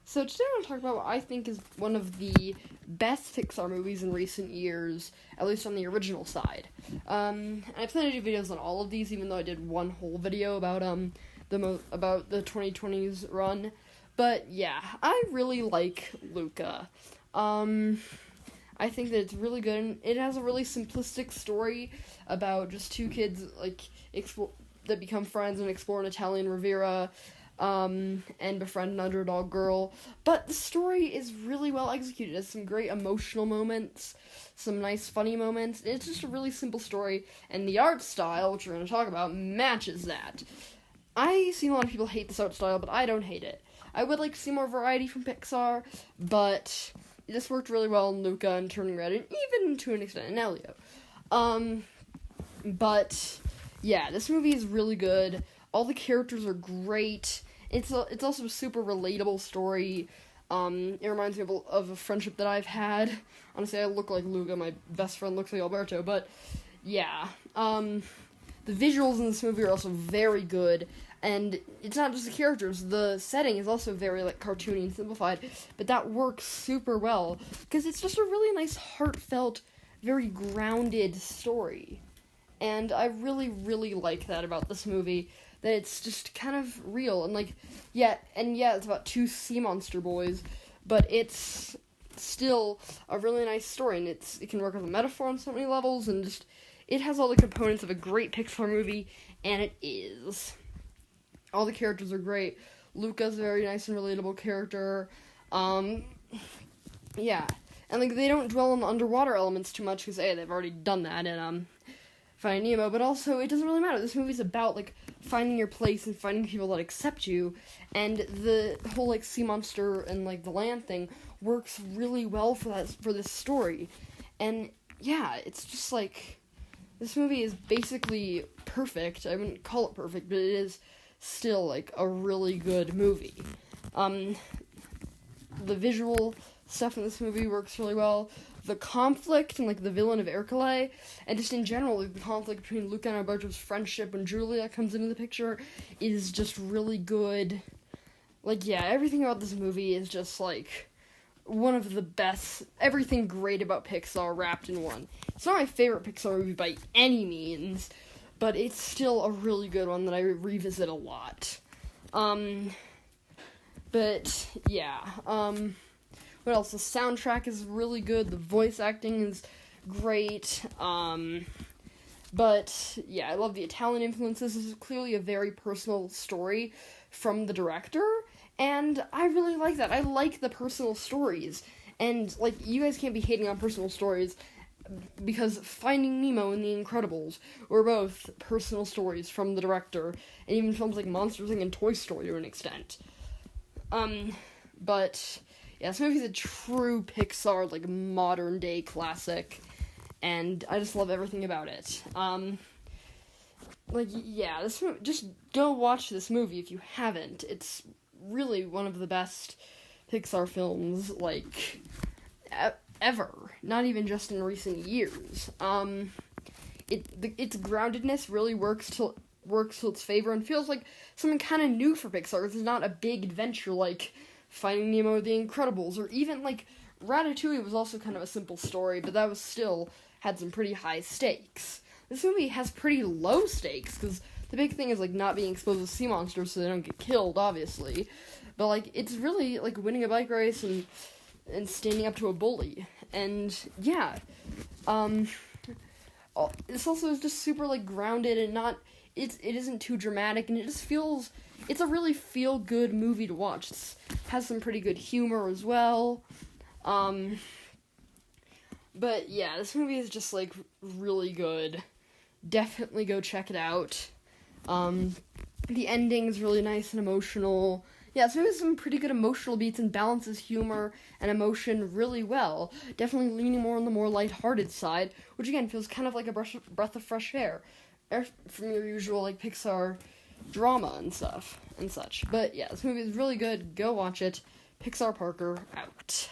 So today I want to talk about what I think is one of the best Pixar movies in recent years, at least on the original side. And I plan to do videos on all of these, even though I did one whole video about about the 2020s run. But yeah, I really like Luca. I think that it's really good. And it has a really simplistic story about just two kids that become friends and explore an Italian Riviera. And befriend an underdog girl. But the story is really well executed. It has some great emotional moments, some nice funny moments. It's just a really simple story, and the art style, which we're going to talk about, matches that. I see a lot of people hate this art style, but I don't hate it. I would like to see more variety from Pixar, but this worked really well in Luca and Turning Red, and even to an extent in Elio. But yeah, this movie is really good. All the characters are great. It's also a super relatable story. It reminds me of a friendship that I've had. Honestly, I look like Luca. My best friend looks like Alberto. But yeah, the visuals in this movie are also very good. And it's not just the characters. The setting is also very cartoony and simplified. But that works super well because it's just a really nice, heartfelt, very grounded story. And I really, really like that about this movie. That it's just kind of real, and it's about two sea monster boys, but it's still a really nice story, and it can work as a metaphor on so many levels, and just, it has all the components of a great Pixar movie, and it is. All the characters are great. Luca's a very nice and relatable character, and they don't dwell on the underwater elements too much, because they've already done that in, Finding Nemo, but also, it doesn't really matter. This movie's about, finding your place and finding people that accept you, and the whole, sea monster and, the land thing works really well for this story. And, yeah, it's just, this movie is basically perfect. I wouldn't call it perfect, but it is still, a really good movie. The visual stuff in this movie works really well. The conflict and, the villain of Ercole, and just in general, the conflict between Luca and Alberto's friendship when Julia comes into the picture is just really good. Everything about this movie is just, one of the best, everything great about Pixar wrapped in one. It's not my favorite Pixar movie by any means, but it's still a really good one that I revisit a lot. What else? The soundtrack is really good. The voice acting is great. I love the Italian influences. This is clearly a very personal story from the director, and I really like that. I like the personal stories, and, you guys can't be hating on personal stories, because Finding Nemo and The Incredibles were both personal stories from the director, and even films like Monsters, Inc. and Toy Story to an extent. Yeah, this movie's a true Pixar, modern-day classic, and I just love everything about it. This movie, just go watch this movie if you haven't. It's really one of the best Pixar films, ever. Not even just in recent years. Its groundedness really works to its favor and feels like something kind of new for Pixar. It's not a big adventure like Finding Nemo or The Incredibles, or even, Ratatouille was also kind of a simple story, but that was still had some pretty high stakes. This movie has pretty low stakes, because the big thing is, not being exposed to sea monsters so they don't get killed, obviously, but, it's really, winning a bike race and standing up to a bully, and, yeah, this also is just super, grounded and it isn't too dramatic, and it just feels, it's a really feel-good movie to watch. It has some pretty good humor as well. This movie is just, really good. Definitely go check it out. The ending's really nice and emotional. Yeah, this movie has some pretty good emotional beats and balances humor and emotion really well. Definitely leaning more on the more lighthearted side, which again feels kind of like a breath of fresh air from your usual, Pixar drama and stuff and such. But yeah, this movie is really good. Go watch it. Pixar Parker out.